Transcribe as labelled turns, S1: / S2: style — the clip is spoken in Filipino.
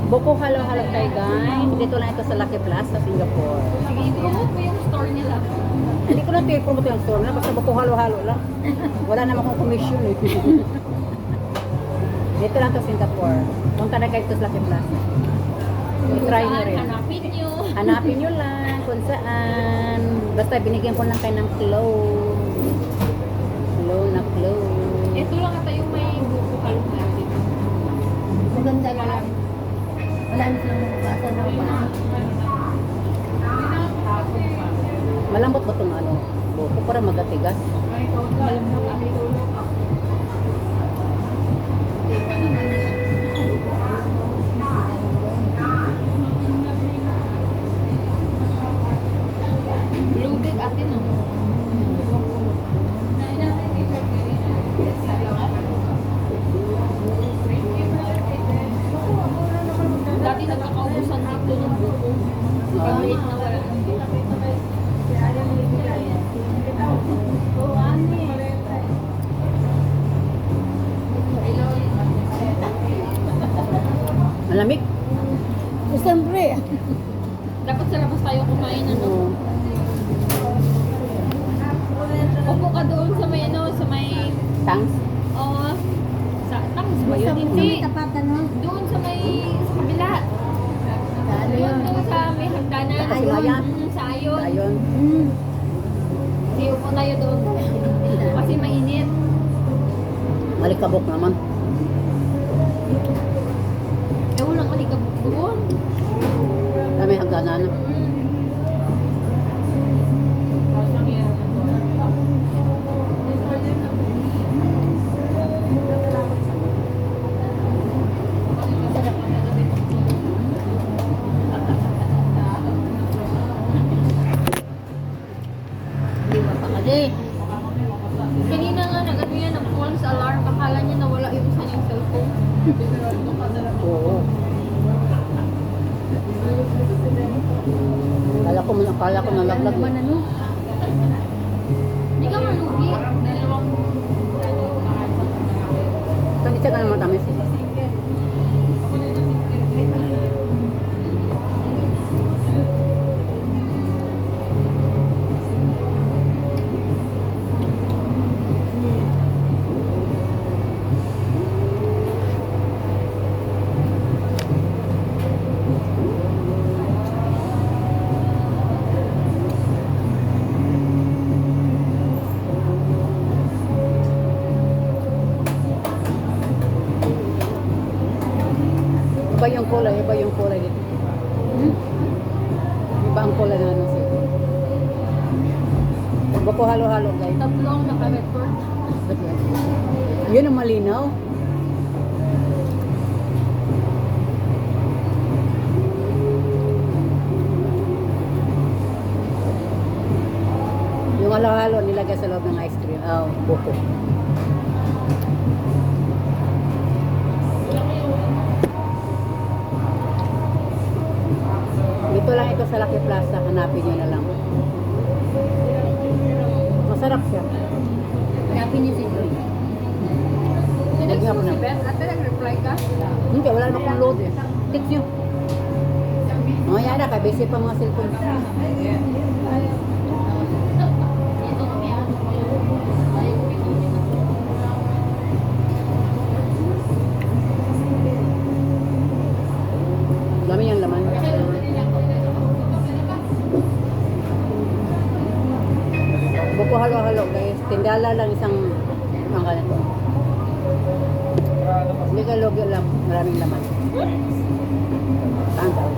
S1: Buko halo-halo tayo guys. Dito lang ito sa Lucky Plaza, Singapore.
S2: Sige, i-promote mo yung store nila.
S1: Hindi ko na promote yung store na basta buko halo-halo lang. Wala naman akong commission eh. Dito lang to Singapore. Punta na kayo to sa Lucky Plaza. I-try nyo rin.
S2: Hanapin nyo.
S1: Hanapin nyo lang kung saan. Basta binigyan ko lang kayo ng clone. Clone na clone.
S2: Ito lang ata yung may buko halo-halo dito.
S3: Maganda lang. Wala na silang magpasa na ba?
S1: Malambot ba itong ano? Buko para magatigas.
S2: Malambot ako. Loaded atin no? Dati nagkakaubusan dito ng buko. Pag-liit na wala.
S1: Malamig?
S3: Siyempre.
S2: Dapat sa labas tayo kumain ano.
S1: Oo.
S2: Upo ka doon sa may ano, sa may
S1: Thanks.
S2: oh, sa tangs ba yun? Hindi.
S3: Tapat ano?
S2: Doon sa may sa kabila.
S3: Ano
S2: Doon
S3: yun?
S2: doon sa may hagdanan.
S1: Sa Kasimayan?
S2: Sa ayon.
S1: Ayun.
S2: Hindi upo tayo doon. Kasi mainit.
S1: Malikabok naman.
S2: Eh walang alikabok doon.
S1: May hagdanan.
S3: Di ba pa kasi?
S2: Kanina nga nag-ano yan, nag-false alarm. Akala niya nawala yung isa niyang cellphone.
S1: Oo. Kala ko nalaglag.
S3: Naman ano?
S2: Hindi ka malugi.
S1: Hindi siya ganun matamis. Iba yung kulay dito. Iba ang kulay na ano siya. Buko halo-halo guys.
S2: Tatlong naka-record.
S1: Yun ang malinaw. Yung halo-halo nilagay sa loob ng ice cream. Oh, buko. Dito lang ito sa Lucky Plaza. Hanapin nyo na lang. Masarap siya.
S3: Hanapin niyo si Joy.
S2: Sinext
S1: Lagyan
S2: mo
S1: ko
S2: si
S1: na.
S2: Beth. Ate, nag-reply ka?
S1: Hindi, wala naman akong load eh. Text nyo. Oh, yan na. Busy pa mga cellphone. Dami yung laman. Buko halo-halo guys. Tindala lang isang ganito. Hindi ka logyo lang. Maraming laman. Tanggal.